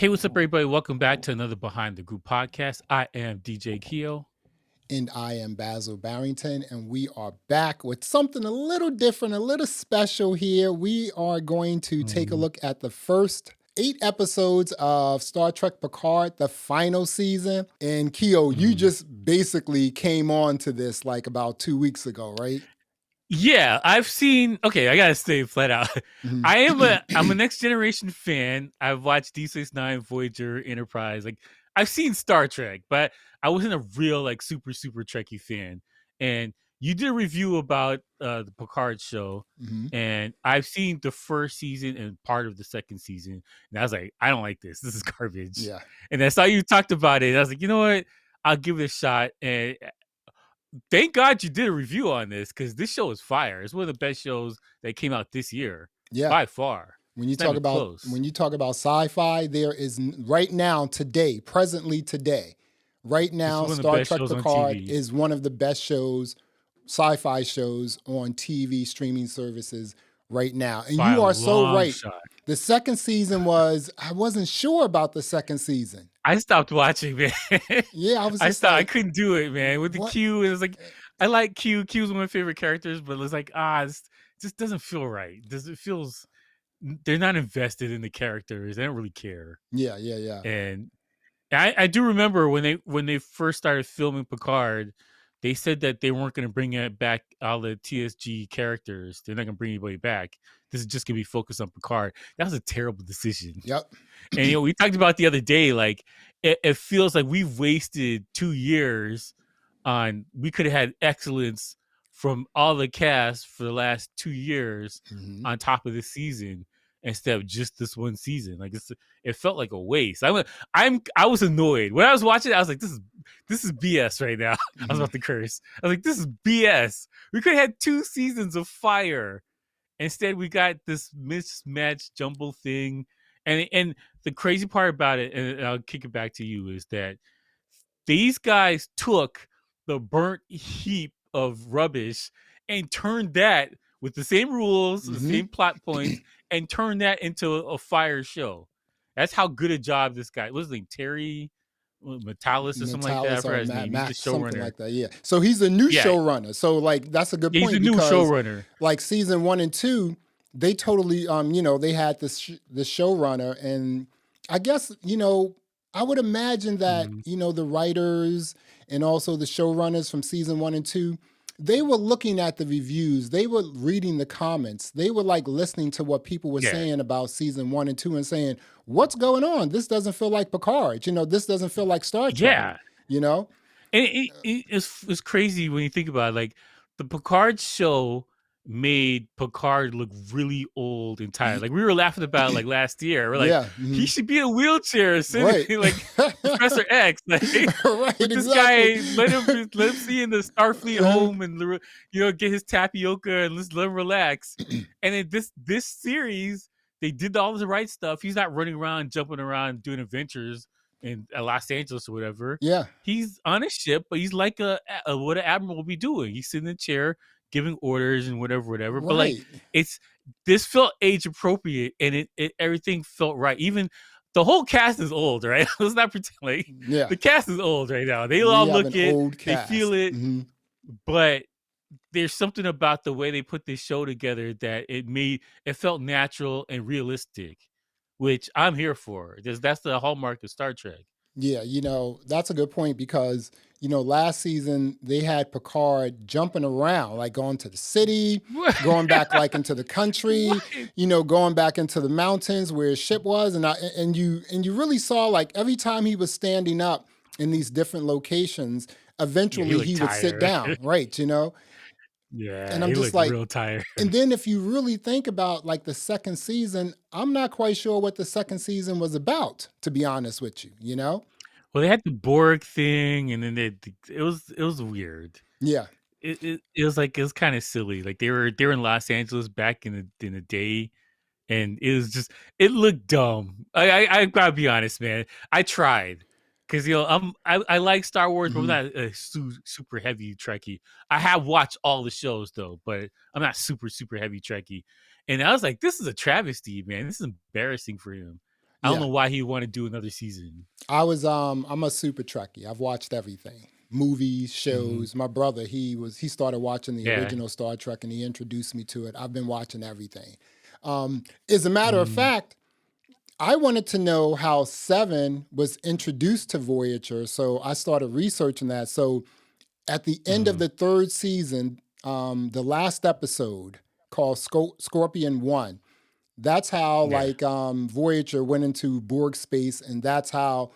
Hey, what's up, everybody? Welcome back to another Behind the Group podcast. I am DJ Keo. And I am Basil Barrington, and we are back with something a little different, a little special here. We are going to take a look at the first 8 episodes of Star Trek Picard, the final season. And Keo, you just basically came on to this like about 2 weeks ago, right? Yeah, I've seen. Okay, I gotta say flat out, I'm a Next Generation fan. I've watched D69, Voyager, Enterprise. Like I've seen Star Trek, but I wasn't a real like super Trekkie fan. And you did a review about the Picard show, and I've seen the first season and part of the second season, and I was like, I don't like this. This is garbage. Yeah. And I saw you talked about it. And I was like, you know what? I'll give it a shot. And thank God you did a review on this because this show is fire. It's one of the best shows that came out this year, by far. When you talk about sci-fi, there is right now, today, presently today, right now, Star Trek Picard is one of the best shows, sci-fi shows on TV streaming services right now. And you are so right. The second season I wasn't sure about the second season. I stopped watching, man. Yeah, I couldn't do it, man. With the Q, it was like, I like Q. Q's one of my favorite characters, but it was like, it just doesn't feel right. It feels they're not invested in the characters. They don't really care. Yeah. And I do remember when they first started filming Picard, they said that they weren't going to bring back all the TSG characters. They're not going to bring anybody back. This is just going to be focused on Picard. That was a terrible decision. Yep. And we talked about the other day, like it feels like we've wasted 2 years on. We could have had excellence from all the cast for the last 2 years on top of this season instead of just this one season. Like it felt like a waste. I was annoyed when I was watching it. I was like, this is BS right now. I was about to curse. I was like, this is BS. We could have had 2 seasons of fire. Instead, we got this mismatched jumble thing. And the crazy part about it, and I'll kick it back to you, is that these guys took the burnt heap of rubbish and turned that with the same rules, the same plot points, and turned that into a fire show. That's how good a job this guy was. His name Terry Metalis or something like that. I forgot his name. He's the showrunner. Something like that, yeah. So he's a new showrunner. So like that's a good point. He's a new showrunner. Like season 1 and 2, they totally they had this showrunner, and I guess I would imagine that the writers and also the showrunners from season 1 and 2, they were looking at the reviews, they were reading the comments, they were like listening to what people were saying about season 1 and 2 and saying, what's going on? This doesn't feel like Picard. This doesn't feel like Star Trek. And it's crazy when you think about it. Like the Picard show made Picard look really old and tired. Like we were laughing about it, like last year. We're like, he should be in a wheelchair, sitting like Professor X. Like, this guy, let him see in the Starfleet home and get his tapioca and let him relax. And in this series, they did all the right stuff. He's not running around, jumping around, doing adventures in Los Angeles or whatever. Yeah, he's on a ship, but he's like what an admiral would be doing. He's sitting in a chair, giving orders and whatever. Right. But like this felt age appropriate, and it everything felt right. Even the whole cast is old, right? Let's not pretend like the cast is old right now. They all look it, they feel it, but there's something about the way they put this show together that it felt natural and realistic, which I'm here for. That's the hallmark of Star Trek. Yeah, that's a good point because, last season they had Picard jumping around, like going to the city, going back like into the country, going back into the mountains where his ship was. And you really saw like every time he was standing up in these different locations, eventually he would sit down, right, Yeah, and I'm just like real tired. And then if you really think about like the second season, I'm not quite sure what the second season was about, to be honest with you, Well, they had the Borg thing, and then it was weird. Yeah, it was kind of silly. Like they were in Los Angeles back in the day, and it looked dumb. I gotta be honest, man. I tried. Because I like Star Wars, but I'm not a super heavy Trekkie. I have watched all the shows though, but I'm not super heavy Trekkie. And I was like, this is a travesty, man. This is embarrassing for him. I don't Yeah. know why he wanted to do another season. I'm a super Trekkie. I've watched everything. Movies, Mm-hmm. shows. My brother, he started watching the Yeah. original Star Trek and he introduced me to it. I've been watching everything. As a matter of Mm-hmm. fact, I wanted to know how Seven was introduced to Voyager, so I started researching that. So at the end of Mm-hmm. the third season, the last episode called Scorpion 1, that's how Yeah. like Voyager went into Borg space, and that's how,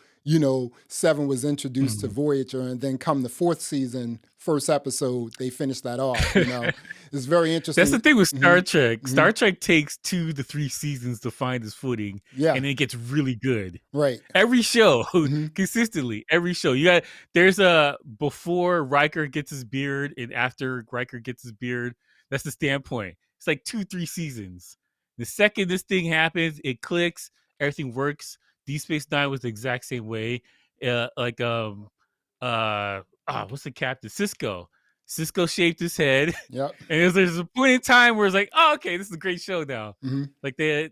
Seven was introduced to Mm-hmm. Voyager. And then come the fourth season, first episode, they finished that off. It's very That's the interesting. thing with Mhm, Star Trek. mhm. Star Trek takes 2 to 3 seasons to find its footing, Yeah, and then it gets really good. right. Every show, Hmm. consistently, every show. You got there's a before Riker gets his beard and after Riker gets his beard. That's the standpoint. It's like 2-3 seasons. The second this thing happens, it clicks, everything works. Deep Space Nine was the exact same way. Like what's the captain? Cisco. Cisco shaved his head. Yep. And there's a point in time where it's like, oh, okay, this is a great show now. Hmm. Like they're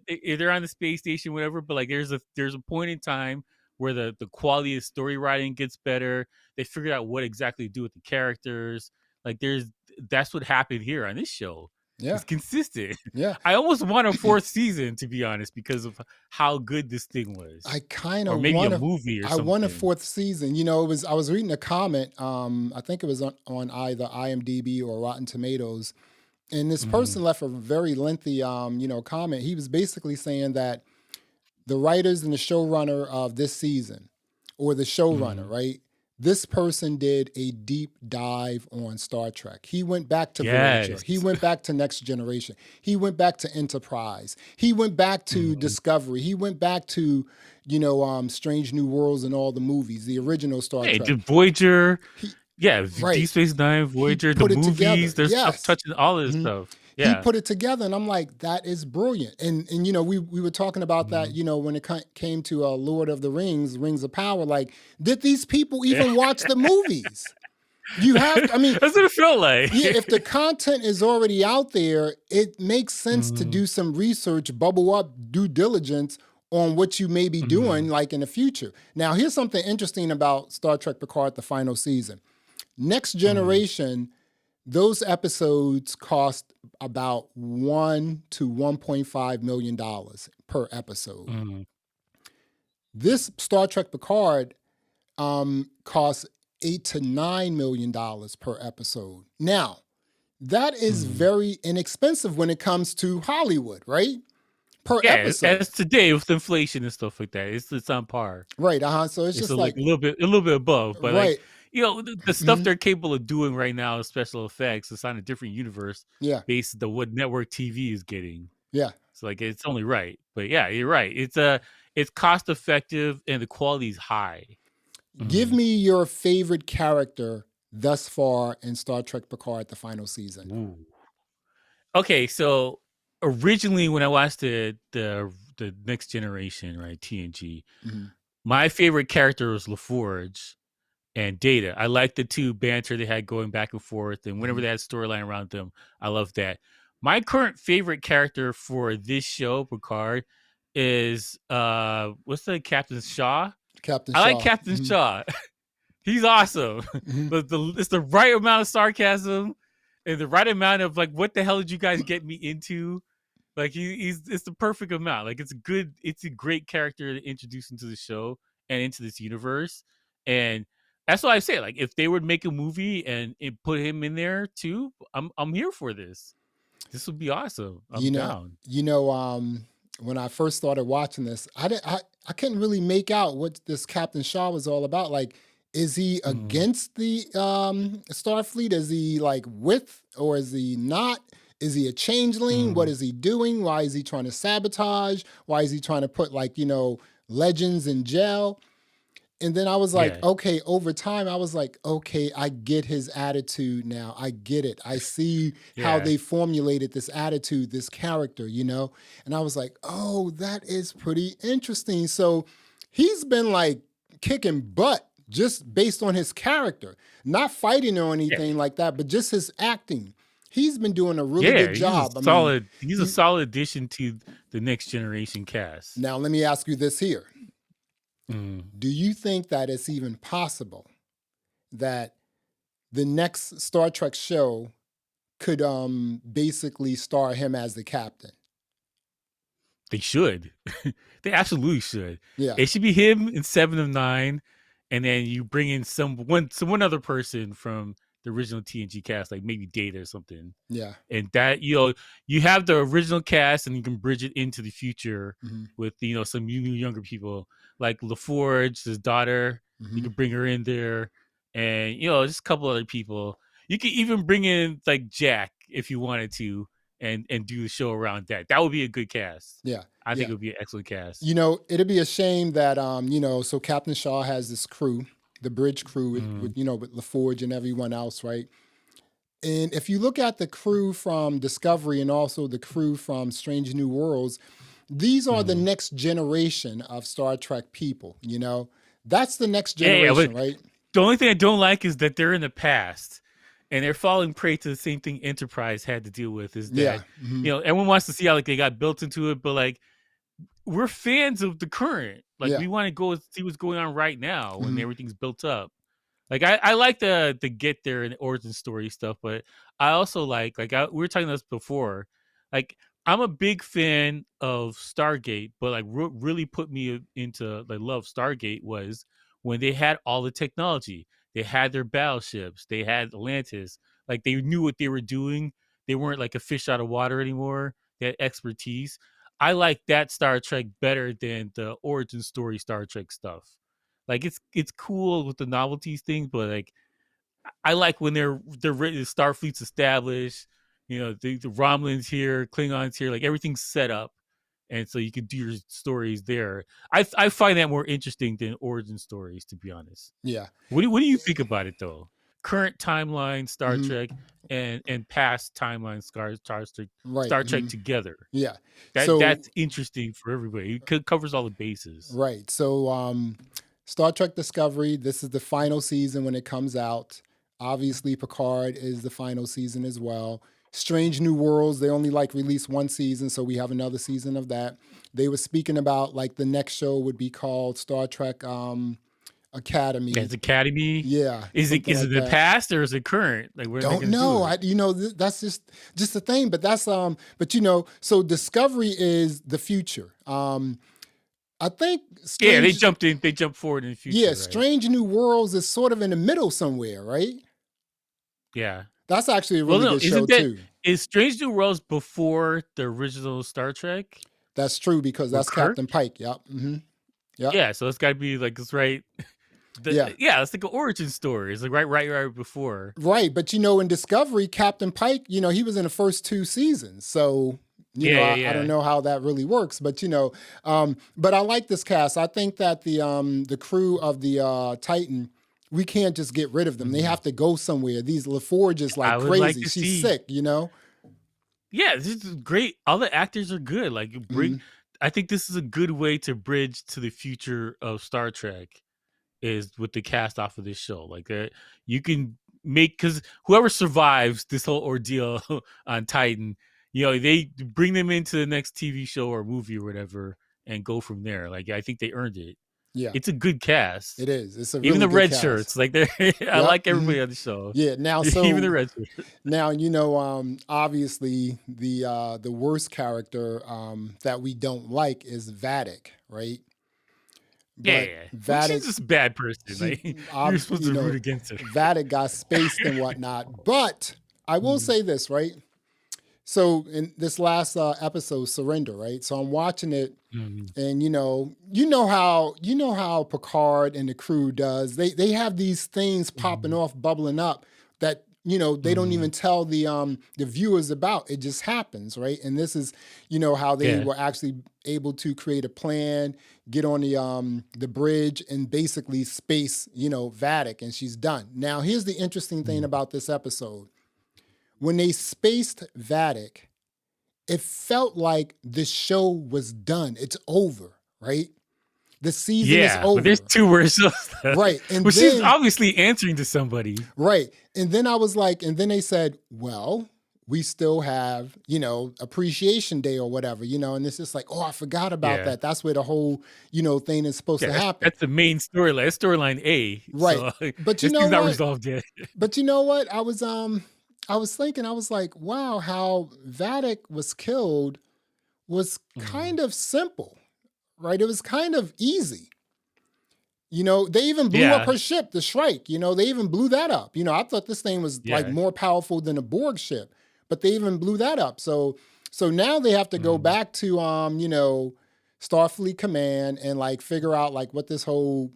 on the space station, whatever. But like there's a point in time where the quality of story writing gets better. They figured out what exactly to do with the characters. Like that's what happened here on this show. Yeah. It's consistent. Yeah. I almost want a fourth season, to be honest, because of how good this thing was. I kind Or of maybe a want a. movie or I want a something. fourth season. I was reading a comment. I think it was on either IMDb or Rotten Tomatoes, and this Mhm. person left a very lengthy, comment. He was basically saying that the writers and the showrunner of this season, or the showrunner, Mhm. right? This person did a deep dive on Star Trek. He went back to Voyager. Yes. He went back to Next Generation. He went back to Enterprise. He went back to Mhm. Discovery. He went back to, Strange New Worlds and all the movies, the original Star Hey, Trek. did Voyager, He yeah, Deep right. Space Nine, He Voyager, the put it together. movies, there's stuff Yes. touching all of this Mhm. stuff. He Yeah. put it together, and I'm like, that is brilliant. And we were talking about that, Mhm. when it came to Lord of the Rings, Rings of Power. Like, did these people Yeah. even watch the movies? You have to, I mean, That's what it felt like. yeah, if the content is already out there, it makes sense to Mhm. do some research, bubble up due diligence on what you may be doing, Mhm. like in the future. Now, here's something interesting about Star Trek Picard, the final season. Next Mhm. Generation, those episodes cost about $1 to $1.5 million per episode. Mhm. This Star Trek Picard costs $8 to $9 million per episode. Now, that is Mhm. very inexpensive when it comes to Hollywood, right? Per Yeah, episode. as today with inflation and stuff like that, it's on par. Right. So it's It's just like like, a little bit above, but like right. the stuff Mhm. they're capable of doing right now, special effects, it's on a different universe Yeah. based on what network TV is getting. Yeah. So like it's only right. But yeah, you're right. It's cost effective and the quality is high. Give Mhm. me your favorite character thus far in Star Trek Picard, the final season. Ooh. Okay, so originally when I watched the Next Generation, right, TNG, Mhm. my favorite character was La Forge and Data. I liked the two banter they had going back and forth, and whenever Mhm. they had storyline around them, I loved that. My current favorite character for this show, Picard, is what's the Captain Shaw? Captain I like Shaw. Captain Mhm. Shaw. He's awesome. Mhm. But it's the right amount of sarcasm and the right amount of like, what the hell did you guys get me into? Like he's it's the perfect amount. Like it's a great character to introduce into the show and into this universe. And that's why I say, like, if they would make a movie and put him in there too, I'm here for this. This would be awesome. I'm You know, down. you know, when I first started watching this, I couldn't really make out what this Captain Shaw was all about. Like, is he Mhm. against the Starfleet? Is he like with, or is he not? Is he a changeling? What Mhm. is he doing? Why is he trying to sabotage? Why is he trying to put, like, legends in jail? And then I was like, Yeah. okay, over time, I was like, okay, I get his attitude now. I get it. I see how Yeah. they formulated this attitude, this character, And I was like, oh, that is pretty interesting. So he's been like kicking butt just based on his character, not fighting or Yeah. anything like that, but just his acting. he's been doing a really Yeah, good job. I mean, solid. He's a solid addition to the next generation cast. now let me ask you this here: Mm. do you think that it's even possible that the next Star Trek show could basically star him as the captain? They should. They absolutely should. Yeah. It should be him in 7 of 9, and then you bring in one other person from the original TNG cast, like maybe Data or something. Yeah. And that, you have the original cast, and you can bridge it into the future with some new younger people like La Forge, his daughter. You can bring her in there, and just a couple other people. You could even bring in like Jack if you wanted to, and do the show around that. That would be a good cast. Yeah. I think it would be an excellent cast. It'd be a shame that so Captain Shaw has this crew, the bridge crew with La Forge and everyone else, right? And if you look at the crew from Discovery and also the crew from Strange New Worlds, these are the next generation of Star Trek people, That's the next generation, right? The only thing I don't like is that they're in the past and they're falling prey to the same thing Enterprise had to deal with, is that, everyone wants to see how like they got built into it, but like we're fans of the current. Like we want to go see what's going on right now when everything's built up. Like I like the get there and origin story stuff, but I also like we were talking about this before. Like I'm a big fan of Stargate, but like really put me into like love Stargate was when they had all the technology. They had their battleships. They had Atlantis. Like they knew what they were doing. They weren't like a fish out of water anymore. They had expertise. I like that Star Trek better than the origin story Star Trek stuff. Like it's cool with the novelties things, but like I like when they're ready. Starfleet's established. The Romulans here, Klingons here, like everything's set up, and so you can do your stories there. I find that more interesting than origin stories, to be honest. Yeah. What do you think about it though? Current timeline Star Trek and past timeline Star Trek together. Yeah. That's interesting for everybody. It covers all the bases. Right. So Star Trek Discovery, this is the final season when it comes out. Obviously, Picard is the final season as well. Strange New Worlds, they only release one season, so we have another season of that. They were speaking about the next show would be called Star Trek Academy. It's Academy. Yeah. Is it the past or is it current? Like where don't know. That's just the thing. But that's so Discovery is the future. I think they jumped forward in the future. Yeah, right? Strange New Worlds is sort of in the middle somewhere, right? Yeah. That's actually a really good show too. Is Strange New Worlds before the original Star Trek? That's true because that's Captain Pike. Yep. Yep. Yeah, so it's got to be it's right. It's like an origin story. It's like right before. Right, but in Discovery, Captain Pike, he was in the first 2 seasons, so. I don't know how that really works, but but I like this cast. I think that the crew of the Titan, we can't just get rid of them. They have to go somewhere. These La Forge is crazy. She's sick, Yeah, this is great. All the actors are good. I think this is a good way to bridge to the future of Star Trek, is with the cast off of this show. You can make, because whoever survives this whole ordeal on Titan, they bring them into the next TV show or movie or whatever and go from there. I think they earned it. Yeah. It's a good cast. It is. It's a really even the good red cast. Shirts. I like everybody on the show. Yeah. Now, even the red shirts. Now, obviously the worst character that we don't like is Vadic, right? But Vadic, she's just a bad person. You're supposed to root against her. Vadic got spaced and whatnot. But I will say this, right? So in this last episode, Surrender, right? So I'm watching it, and you know how Picard and the crew does. They have these things popping off, bubbling up that they don't even tell the viewers about. It just happens, right? And this is how they were actually able to create a plan, get on the bridge, and basically space Vadic, and she's done. Now here's the interesting thing about this episode. When they spaced Vadic, it felt like the show was done. It's over, right? The season is over. But there's 2 words. Right. And she's obviously answering to somebody. Right. And then I was like, and then they said, well, we still have, appreciation day or whatever, and it's just like, oh, I forgot about Yeah. that. That's where the whole, thing is supposed Yeah, to that's happen. that's the main storyline. That's storyline A. Right. So But you this know thing's not what? resolved yet. I was thinking, I was like, wow, how Vatic was killed was Mhm. kind of simple, right? It was kind of easy. They even blew up Yeah. her ship, the Shrike. They even blew that up. I thought this thing was like Yeah. more powerful than a Borg ship, but they even blew that up. So now they have to go Mhm. back to Starfleet Command and like figure out like what this whole,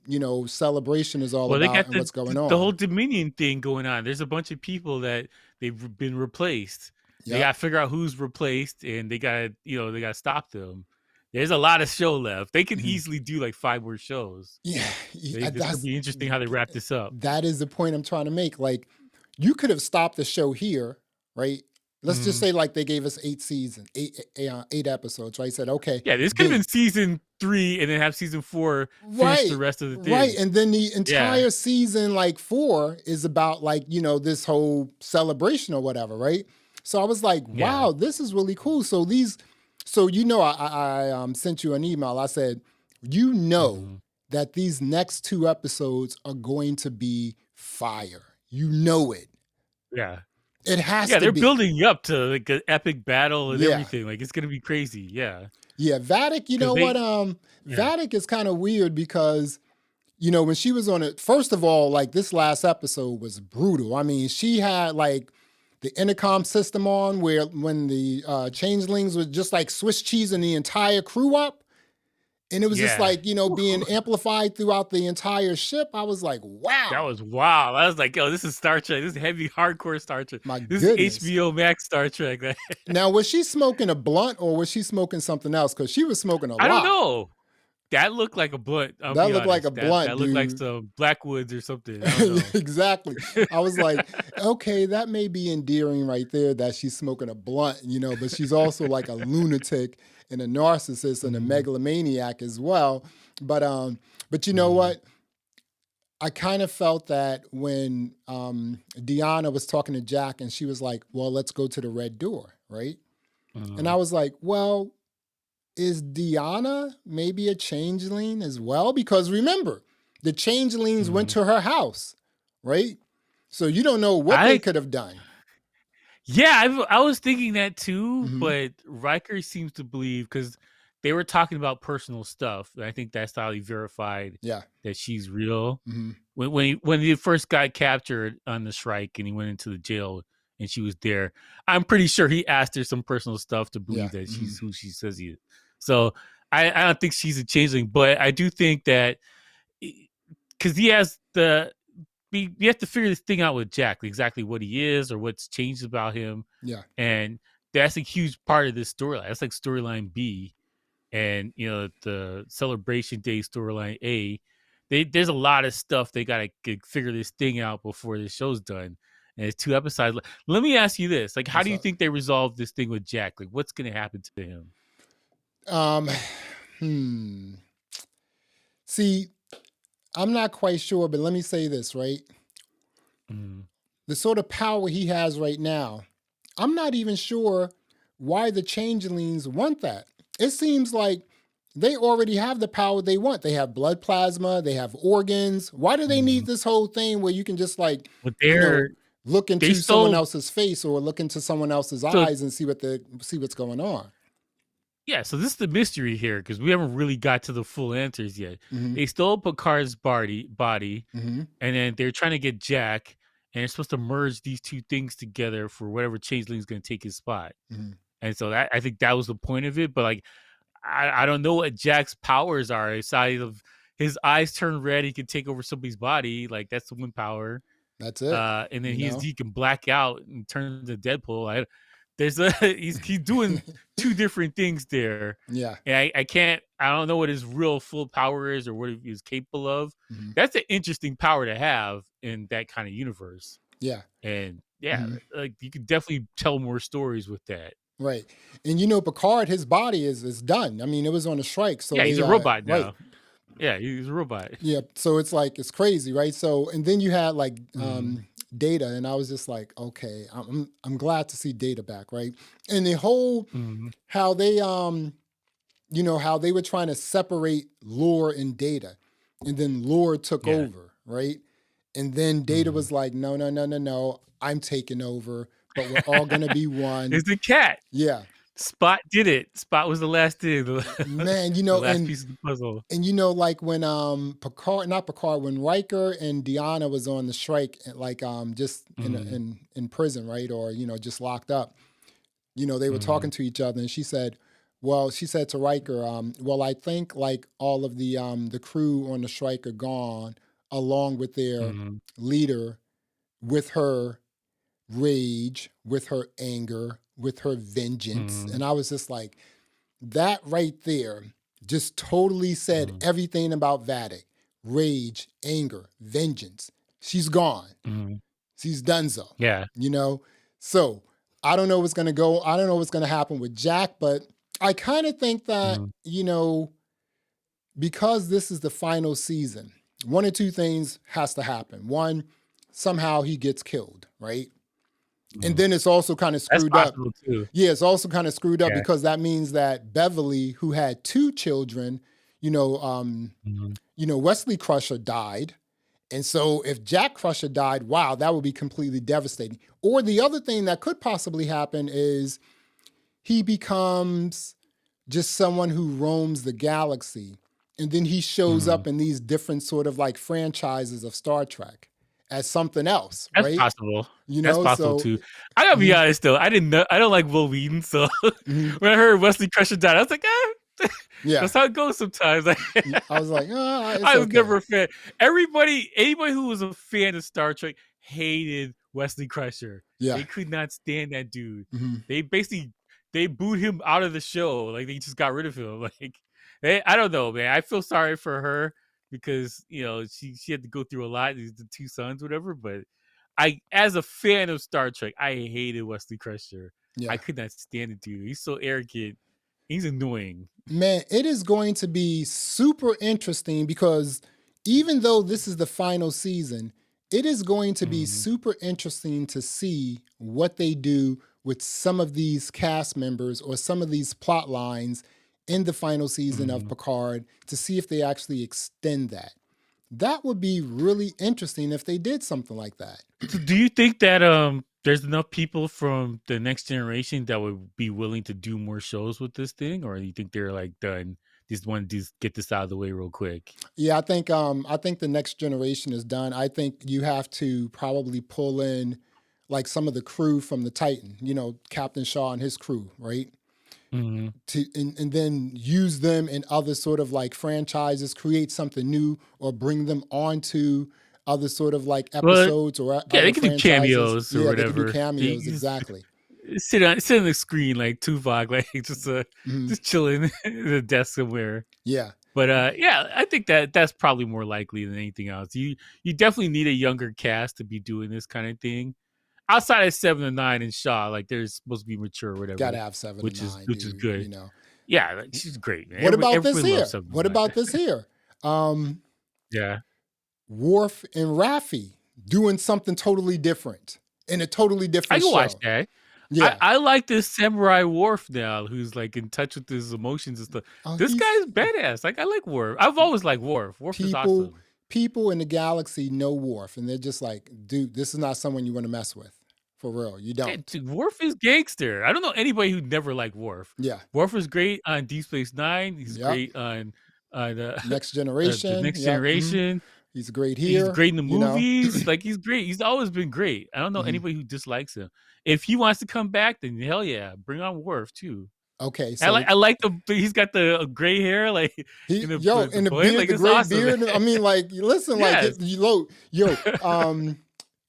celebration is all Well, they about got and the what's going the whole on. Dominion thing going on. There's a bunch of people that been replaced. They Yep. got to figure out who's replaced, and they got to stop them. There's a lot of show left. They could Mhm. easily do like 5 more shows. Yeah, This could be interesting how they wrap this up. that is the point I'm trying to make. Like, you could have stopped the show here, right? Let's just Mhm. say like they gave us 8 seasons, eight episodes, right? Said okay, Yeah, this could have they been season 3 and then have season 4 finish the right, rest of the right, thing. and then the Yeah. entire season like 4 is about like this whole celebration or whatever, right? So I was like, Yeah. wow, this is really cool. So I sent you an email. I said, Mhm. that these next 2 episodes are going to be fire. You know it. Yeah. It has Yeah, to they're be. building you up to like an epic battle and Yeah. everything. Like it's gonna be crazy. Yeah, Yeah. Vatic, you because know what? yeah, Vatic is kind of weird because, when she was on it, first of all, like this last episode was brutal. I mean, she had like the intercom system on where when the changelings was just like Swiss cheesing the entire crew up. And it was just yeah. like, being amplified throughout the entire ship. I was like, That wow, was wild. I was like, "Yo, this is Star Trek. This is heavy, hardcore Star Trek. my This is goodness. HBO Max Star Trek." Now, was she smoking a blunt or was she smoking something else? Because she was smoking a I don't lot. know. That looked like a blunt. I'll That be looked like a honest. That blunt, that looked like dude. some Blackwoods or something. I don't know. Exactly. I was like, okay, that may be endearing right there that she's smoking a blunt, but she's also like a lunatic and a narcissist and a Mhm, megalomaniac as well. But you know mhm, what? I kind of felt that when Deanna was talking to Jack and she was like, well, let's go to the red door, right? And I mhm. was like, well, is Deanna maybe a changeling as well? Because remember, the changelings went Mhm. to her house, right? So you don't know what they I could have done. Yeah, I was thinking that too, Hmm. but Riker seems to believe because they were talking about personal stuff. And I think that's how he verified Yeah. that she's real. Hmm. When he first got captured on the Shrike and he went into the jail and she was there, I'm pretty sure he asked her some personal stuff to Yeah. believe that Hmm. she's who she says he is. So I don't think she's a changeling, but I do think that because he has we have to figure this thing out with Jack, exactly what he is or what's changed about him, Yeah. and that's a huge part of this storyline. That's like storyline B, and the Celebration Day storyline A. There's a lot of stuff they gotta figure this thing out before the show's done. And it's 2 episodes. Let me ask you this: like, how What's do you up? think they resolve this thing with Jack? Like, what's gonna happen to him? Um, hmm. See, I'm not quite sure, but let me say this, right? Mm, The sort of power he has right now, I'm not even sure why the changelings want that. It seems like they already have the power they want. They have blood plasma, they have organs. Why do they need mm. this whole thing where you can just like, But you know, look they into someone stole else's face or look into someone else's so eyes and see what's going on? Yeah, so this is the mystery here because we haven't really got to the full answers yet. Hmm. They stole Picard's body, Hmm. and then they're trying to get Jack, and they're supposed to merge these two things together for whatever changeling's going to take his spot. Hmm. And so I think that was the point of it. But like, I don't know what Jack's powers are. Aside of his eyes turn red, he can take over somebody's body. Like that's the one power. That's it. And then You know? he can black out and turn into Deadpool. There's a he's doing two different things there, Yeah. and I don't know what his real full power is or what he's capable of. Hmm. That's an interesting power to have in that kind of universe, Yeah. and yeah, Hmm. like you could definitely tell more stories with that. Right. And Picard, his body is done. I mean, it was on a strike. So Yeah, he's they a robot right. now. Yeah, he's a robot. Yeah. So it's like it's crazy, right? So and then you had like Mhm. Data, and I was just like, okay, I'm glad to see Data back, right? And the whole how they how they were trying to separate Lore and Data, and then Lore took over, right? And then Data was like, no, I'm taking over, but we're all gonna be one. It's the cat. Yeah. Spot did it. Spot was the last thing. Man, the last piece of the puzzle. And like when when Riker and Deanna was on the strike, like just in prison, right? Or just locked up. They were talking to each other, and she said to Riker, well, I think like all of the crew on the strike are gone, along with their leader, with her rage, with her anger, with her vengeance. And I was just like, that right there just totally said everything about Vadic. Rage, anger, vengeance. She's gone. She's done so. Yeah. So I don't know what's going to go. I don't know what's going to happen with Jack, but I kind of think that, because this is the final season, one or two things has to happen. One, somehow he gets killed, right? And then it's also kind of screwed up. Too. Yeah, it's also kind of screwed up because that means that Beverly, who had 2 children, Wesley Crusher died. And so if Jack Crusher died, wow, that would be completely devastating. Or the other thing that could possibly happen is he becomes just someone who roams the galaxy. And then he shows up in these different sort of like franchises of Star Trek as something else, right? That's possible. That's possible too. I gotta be honest though. I don't like Will Wheaton, so when I heard Wesley Crusher died, I was like, yeah, that's how it goes sometimes. I was like, I was never a fan. Anybody who was a fan of Star Trek hated Wesley Crusher. Yeah, they could not stand that dude. They booed him out of the show. Like they just got rid of him. Like I don't know, man. I feel sorry for her because she had to go through a lot. The 2 sons, whatever. But as a fan of Star Trek, I hated Wesley Crusher. Yeah. I could not stand it, dude. He's so arrogant. He's annoying. Man, it is going to be super interesting because even though this is the final season, it is going to be super interesting to see what they do with some of these cast members or some of these plot lines in the final season of Picard to see if they actually extend that. That would be really interesting if they did something like that. So do you think that there's enough people from the next generation that would be willing to do more shows with this thing, or do you think they're like done? Just want to get this out of the way real quick. Yeah, I think the next generation is done. I think you have to probably pull in like some of the crew from the Titan, Captain Shaw and his crew, right? And then use them in other sort of like franchises, create something new, or bring them onto other sort of like episodes or they can do cameos or whatever. They can do cameos, exactly. Sit on the screen like Tuvok, like just chilling at a desk somewhere. Yeah. But I think that's probably more likely than anything else. You definitely need a younger cast to be doing this kind of thing. Outside of 7 and 9 and Shaw, like they're supposed to be mature or whatever. Gotta have 7 and 9, which is good. Yeah, like, she's great, man. What about this here? What about this here? Yeah. Worf and Raffi doing something totally different in a totally different show. I can watch that. Yeah. I like this samurai Worf now, who's like in touch with his emotions and stuff. This guy's badass. Like I like Worf. I've always liked Worf. Worf is awesome. People in the galaxy know Worf, and they're just like, dude, this is not someone you want to mess with. For real, you don't. Yeah, dude, Worf is gangster. I don't know anybody who never liked Worf. Yeah. Worf is great on Deep Space Nine. He's great on the Next Generation. The Next Generation. He's great here. He's great in the movies. Like he's great. He's always been great. I don't know anybody who dislikes him. If he wants to come back, then hell yeah, bring on Worf too. Okay, so I like he's got the gray hair, like in the beard, like the gray awesome. Beard. I mean, like listen, yes.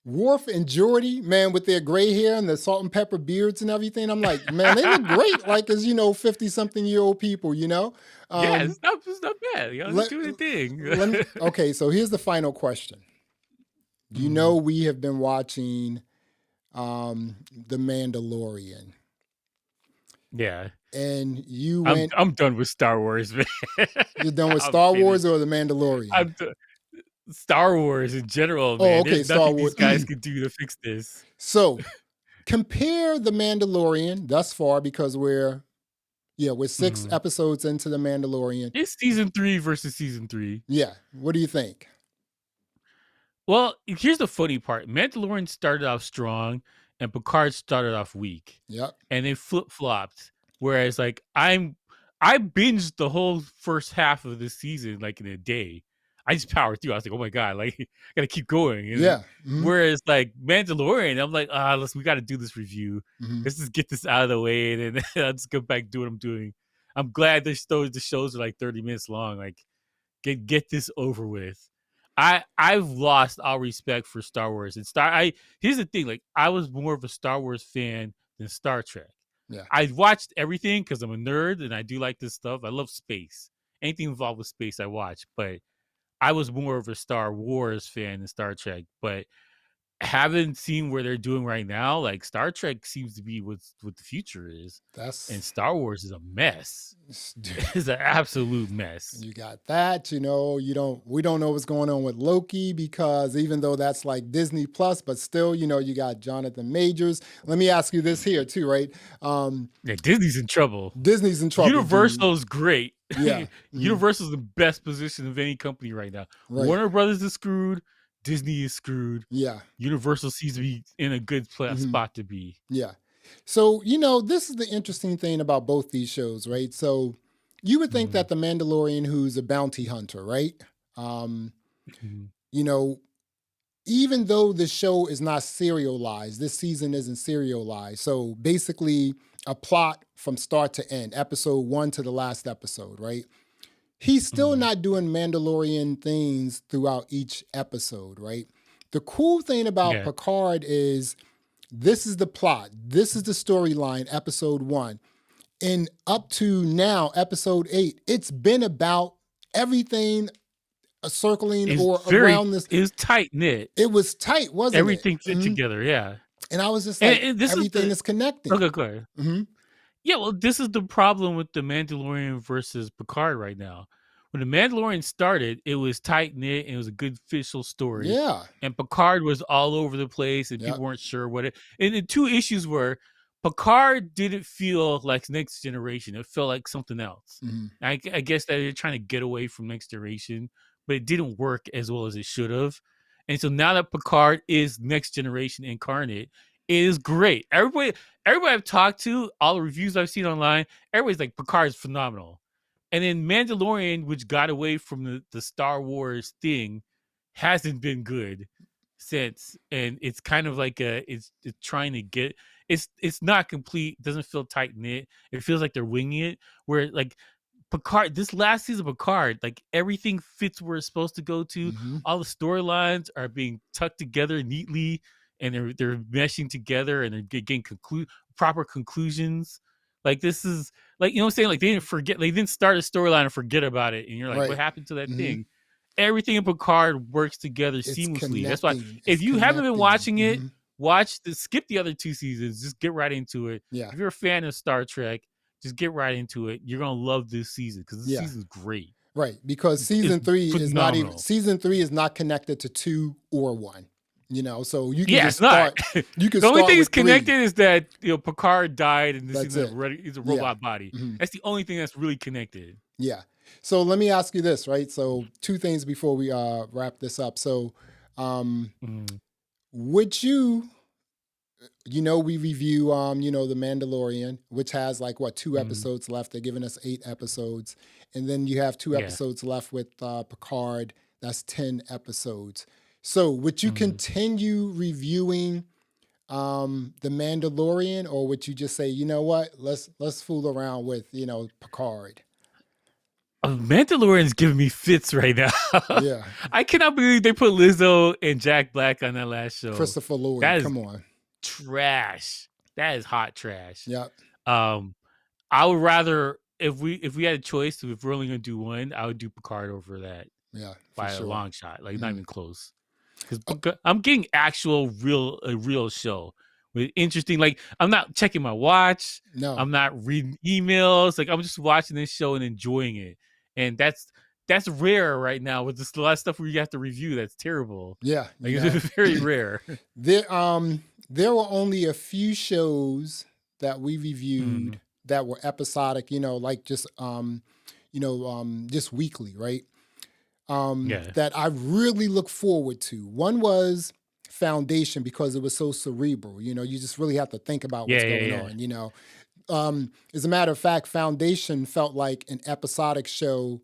Worf and Geordi, man, with their gray hair and the salt and pepper beards and everything. I'm like, man, they look great, like as 50-something-year-old people, yeah, it's not bad. Let's do the thing. Okay, so here's the final question. You know, we have been watching The Mandalorian. Yeah. And you I'm done with Star Wars, man. You're done with Star Wars or The Mandalorian? Star Wars in general, Oh, man. okay, There's Star nothing Wars. these guys can do to fix this. So compare The Mandalorian thus far, because we're 6 episodes into The Mandalorian. It's season 3 versus season 3. Yeah. What do you think? Well, here's the funny part. Mandalorian started off strong and Picard started off weak. Yep. And they flip-flopped. Whereas like I binged the whole first half of this season like in a day. I just powered through. I was like, oh my God, like I gotta keep going. And Yeah. Mm-hmm. Whereas like Mandalorian, I'm like, we gotta do this review. Mm-hmm. Let's just get this out of the way and then I'll just go back and do what I'm doing. I'm glad the shows are like 30 minutes long. Like get this over with. I've lost all respect for Star Wars and here's the thing, like I was more of a Star Wars fan than Star Trek. Yeah. I watched everything because I'm a nerd and I do like this stuff. I love space. Anything involved with space I watch, but I was more of a Star Wars fan than Star Trek. But haven't seen where they're doing right now. Like Star Trek seems to be what the future is. And Star Wars is a mess. It's an absolute mess. You got that, we don't know what's going on with Loki, because even though that's like Disney Plus, but still, you got Jonathan Majors. Let me ask you this here too, right? Yeah, Disney's in trouble. Disney's in trouble. Universal's great. Yeah. Universal's the best position of any company right now. Right. Warner Brothers is screwed. Disney is screwed. Yeah. Universal seems to be in a good spot to be. Yeah. So, this is the interesting thing about both these shows, right? So you would think that the Mandalorian, who's a bounty hunter, right? Even though the show is not serialized, this season isn't serialized. So basically a plot from start to end, episode 1 to the last episode, right? He's still not doing Mandalorian things throughout each episode, right? The cool thing about Picard is this is the plot. This is the storyline, episode 1. And up to now, episode 8, it's been about everything circling around this. It was tight-knit. It was tight, wasn't Everything fit together, yeah. And I was just like, everything is connected. Okay, go ahead. Mm-hmm. Yeah, well, this is the problem with the Mandalorian versus Picard right now. When the Mandalorian started, it was tight-knit and it was a good official story. Yeah. And Picard was all over the place and people weren't sure what it... And the two issues were, Picard didn't feel like Next Generation. It felt like something else. Mm-hmm. I guess that they're trying to get away from Next Generation, but it didn't work as well as it should have. And so now that Picard is Next Generation incarnate, it is great. Everybody I've talked to, all the reviews I've seen online, everybody's like, Picard is phenomenal. And then Mandalorian, which got away from the Star Wars thing, hasn't been good since. And it's kind of like it's trying to get... It's not complete. It doesn't feel tight knit. It feels like they're winging it. Where like Picard, this last season of Picard, like everything fits where it's supposed to go to. Mm-hmm. All the storylines are being tucked together neatly, and they're meshing together, and they're getting proper conclusions. Like this is like, what I'm saying? Like they didn't start a storyline and forget about it. And you're like, what happened to that thing? Everything in Picard works together seamlessly. That's why if you haven't been watching it, skip the other 2 seasons. Just get right into it. Yeah. If you're a fan of Star Trek, just get right into it. You're gonna love this season because this season's great. Right, because season 3 is not connected to 2 or 1. So you can just start. You can. The only thing that's 3. connected is that Picard died and this season he's a robot body. Mm-hmm. That's the only thing that's really connected. Yeah. So let me ask you this, right? So 2 things before we wrap this up. So, would you? We review The Mandalorian, which has like 2 episodes left. They're giving us 8 episodes, and then you have 2 episodes left with Picard. That's 10 episodes. So would you continue reviewing The Mandalorian, or would you just say, you know what, let's fool around with Picard? Mandalorian's giving me fits right now. Yeah. I cannot believe they put Lizzo and Jack Black on that last show. Christopher Lloyd, come on. Trash. That is hot trash. Yeah. I would rather, if we had a choice, if we're only gonna do one, I would do Picard over that. Yeah, by a long shot, like not even close. Because I'm getting a real show with interesting. Like I'm not checking my watch. No, I'm not reading emails. Like I'm just watching this show and enjoying it. And that's that's rare right now with this a lot of stuff where you have to review. That's terrible. Yeah, Like it's very rare. There were only a few shows that we reviewed that were episodic, like just just weekly, right? That I really look forward to. One was Foundation because it was so cerebral. You just really have to think about what's going on. As a matter of fact, Foundation felt like an episodic show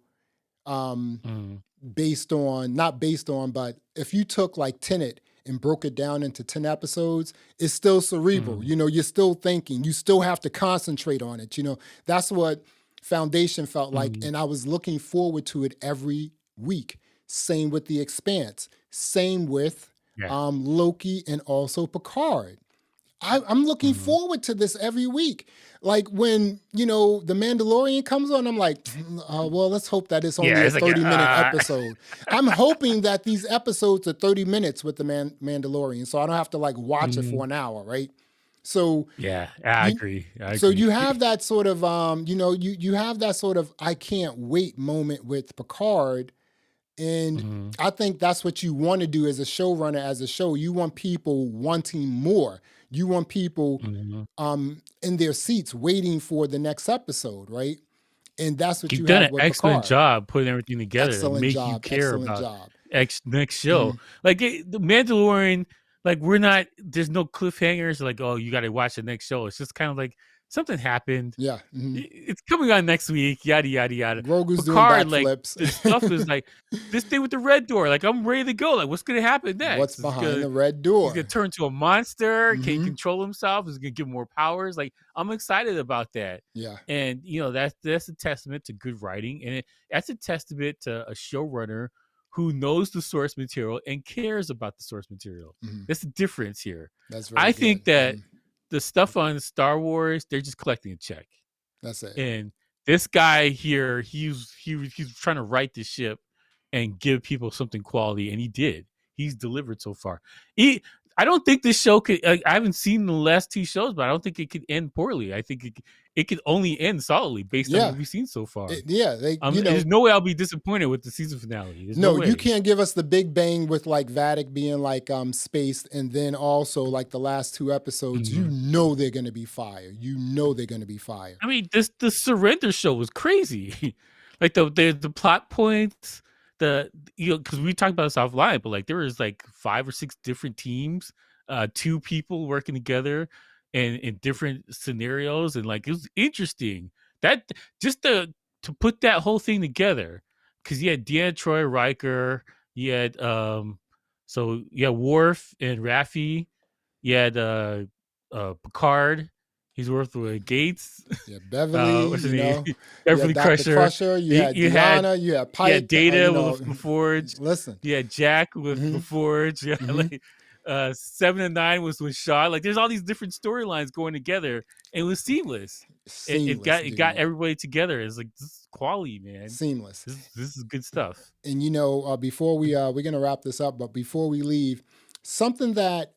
based on, not based on, but if you took like Tenet and broke it down into 10 episodes, it's still cerebral. You're still thinking, you still have to concentrate on it. That's what Foundation felt like. And I was looking forward to it every week. Same with The Expanse. Same with Loki and also Picard. I'm looking forward to this every week. Like when, The Mandalorian comes on, I'm like, well, let's hope that it's only a 30-minute episode. I'm hoping that these episodes are 30 minutes with the Mandalorian, so I don't have to like watch it for an hour, right? So I agree. So you have that sort of, you have that sort of I can't wait moment with Picard. And I think that's what you want to do as a showrunner, as a show. You want people wanting more. You want people in their seats waiting for the next episode, right? And that's what You've you have done with an excellent Picard. job putting everything together to make you care about next show. Like the Mandalorian, like there's no cliffhangers. Like, oh, you got to watch the next show. It's just kind of like something happened. Yeah. It's coming on next week. Yada, yada, yada. Grogu's Picard, doing like backflips. the stuff is like this thing with the red door. Like I'm ready to go. Like what's going to happen next? What's behind the red door? He's going to turn into a monster. Can't control himself. He's going to get more powers. Like I'm excited about that. Yeah. And that's a testament to good writing. And that's a testament to a showrunner who knows the source material and cares about the source material. That's the difference here. That's I think that the stuff on Star Wars, they're just collecting a check. That's it. And this guy here, he's trying to right the ship and give people something quality, and he did. He's delivered so far. I don't think this show could. I haven't seen the last two shows, but I don't think it could end poorly. I think it could only end solidly based on what we've seen so far. There's no way I'll be disappointed with the season finale. There's no way. You can't give us the big bang with like Vadic being like spaced, and then also like the last two episodes. They're going to be fire. They're going to be fire. I mean, the Surrender show was crazy. Like the plot points. Because we talked about this offline, but like there was like 5 or 6 different teams, 2 people working together and in different scenarios, and like it was interesting that just to put that whole thing together, because you had Deanna Troi, Riker, you had Worf and Raffi, you had Picard. He's working with Gates. Yeah, Beverly. What's his name? Beverly Crusher. You had Deanna. You had Pike. You had Data with La Forge. Listen. You had Jack with La Forge. Yeah, like 7 and 9 was with Shaw. Like there's all these different storylines going together, and it was seamless. It got everybody together. It's like this is quality, man. Seamless. This is good stuff. And before we're gonna wrap this up, but before we leave, something that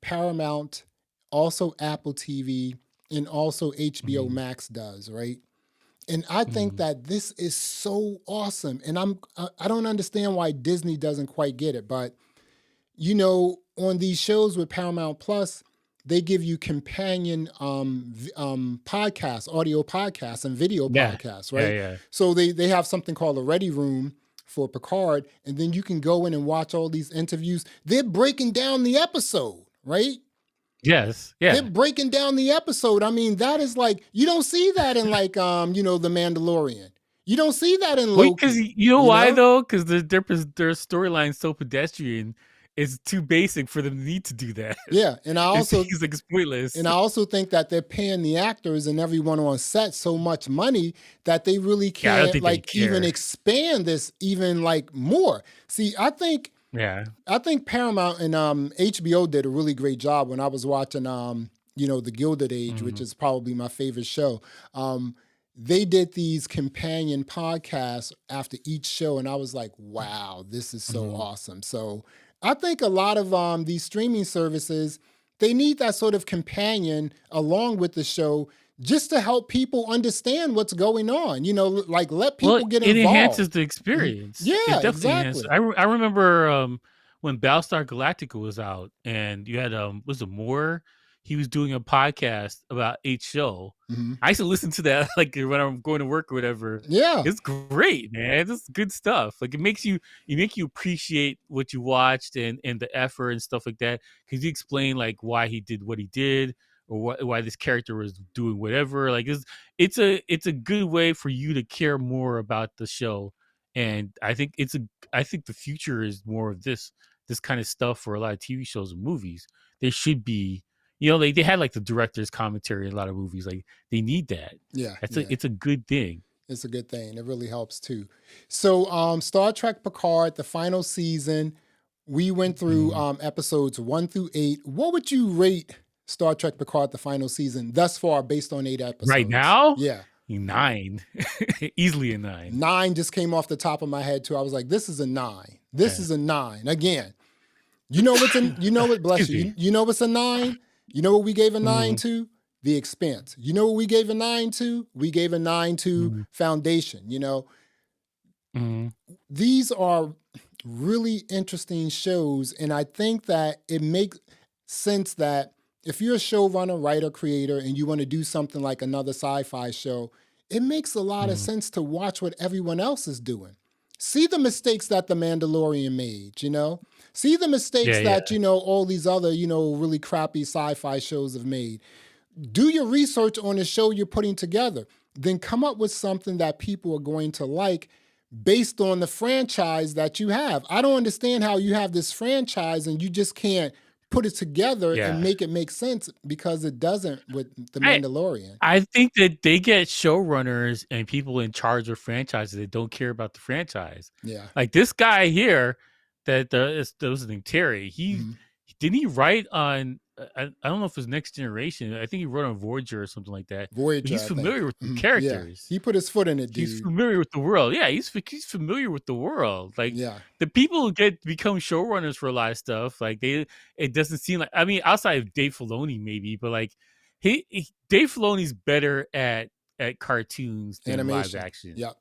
Paramount, also Apple TV, and also HBO Max does, right? And I think that this is so awesome. And I don't understand why Disney doesn't quite get it, but on these shows with Paramount Plus, they give you companion podcasts, audio podcasts, and video podcasts, right? Yeah. So they have something called a Ready Room for Picard, and then you can go in and watch all these interviews. They're breaking down the episode, right? Yes, yeah. They're breaking down the episode. I mean, that is like, you don't see that in like, The Mandalorian. You don't see that in Loki. Because why though? Because their storyline's so pedestrian. It's too basic for them to need to do that. Yeah, and I also it's like it's pointless. And I also think that they're paying the actors and everyone on set so much money that they really can't even expand this even like more. See, I think Paramount and HBO did a really great job when I was watching The Gilded Age, which is probably my favorite show. They did these companion podcasts after each show, and I was like, wow, this is so awesome. So I think a lot of these streaming services, they need that sort of companion along with the show just to help people understand what's going on. Like let Well, people get it enhances involved. the experience. It Yeah, definitely enhances. exactly. I remember when Battlestar Galactica was out, and you had was it Moore? He was doing a podcast about each show. hmm I used to listen to that like when I'm going to work or whatever. Yeah, It's great, man. It's good stuff. Like it make you appreciate what you watched and the effort and stuff like that. Because he explained like why he did what he did or why this character was doing whatever. Like it's a good way for you to care more about the show. And I think the future is more of this kind of stuff for a lot of TV shows and movies. There should be, they had like the director's commentary in a lot of movies. Like they need that. yeah, It's a good thing. It's a good thing. It really helps too. So, Star Trek Picard, the final season, we went through episodes 1 through 8. What would you rate Star Trek Picard, the final season, thus far, based on 8 episodes? Right now? Yeah. 9. Easily a 9. 9 just came off the top of my head too. I was like, this is a 9. This is a 9. Again, you know what's bless you. You know what's a 9? You know what we gave a 9 to? The Expanse. You know what we gave a 9 to? We gave a 9 to Foundation. These are really interesting shows, and I think that it makes sense that if you're a showrunner, writer, creator, and you want to do something like another sci-fi show, it makes a lot of sense to watch what everyone else is doing. See the mistakes that The Mandalorian made, See the mistakes that, all these other, really crappy sci-fi shows have made. Do your research on the show you're putting together. Then come up with something that people are going to like based on the franchise that you have. I don't understand how you have this franchise and you just can't put it together and make it make sense, because it doesn't with The Mandalorian. I think that they get showrunners and people in charge of franchises that don't care about the franchise. Yeah. Like this guy here that was named Terry. Didn't he write on I don't know if it was Next Generation. I think he wrote on Voyager or something like that. Voyager. He's familiar with the characters. Yeah. He put his foot in it, dude. He's familiar with the world. Yeah, he's familiar with the world. Like the people who become showrunners for a lot of stuff, like it doesn't seem like, I mean, outside of Dave Filoni maybe, but like Dave Filoni's better at cartoons than animation. Live action. Yeah.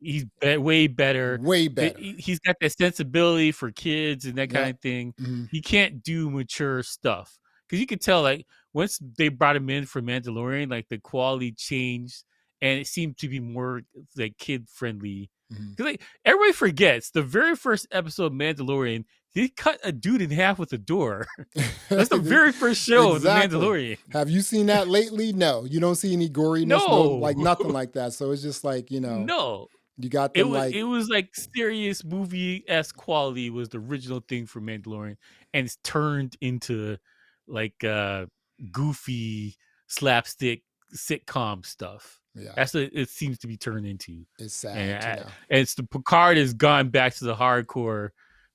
He's way better. Way better. He's got that sensibility for kids and that kind of thing. He can't do mature stuff, because you could tell, like, once they brought him in for Mandalorian, like the quality changed and it seemed to be more like kid friendly. Because like everybody forgets the very first episode of Mandalorian, he cut a dude in half with a door. That's the very first show of The Mandalorian. Have you seen that lately? No, you don't see any goriness, no, like nothing like that. So it's just like, no. You got them it was like serious movie-esque quality was the original thing for Mandalorian, and it's turned into like goofy slapstick sitcom stuff. Yeah, that's what it seems to be turned into. It's sad. And it's the Picard has gone back to the hardcore,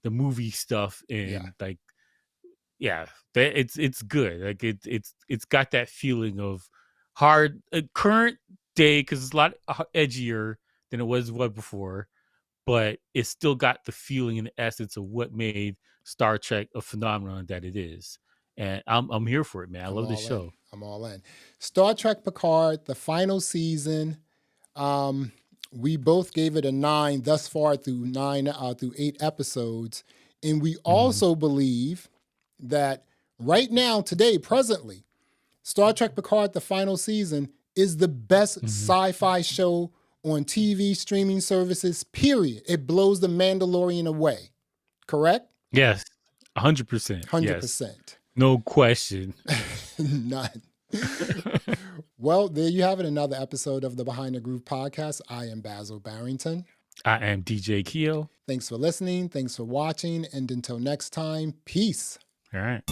the movie stuff, and it's good. Like it's got that feeling of hard current day, because it's a lot edgier than it was before, but it's still got the feeling and the essence of what made Star Trek a phenomenon that it is. And I'm here for it, man. I love this show. I'm all in. Star Trek Picard, the final season. We both gave it a 9 thus far through 8 episodes. And we also believe that right now, today, presently, Star Trek Picard, the final season, is the best sci-fi show on TV streaming services, period. It blows The Mandalorian away. Correct? Yes. 100%. 100%. Yes. No question. None. Well, there you have it. Another episode of the Behind the Groove podcast. I am Basil Barrington. I am DJ Keo. Thanks for listening. Thanks for watching. And until next time, peace. All right.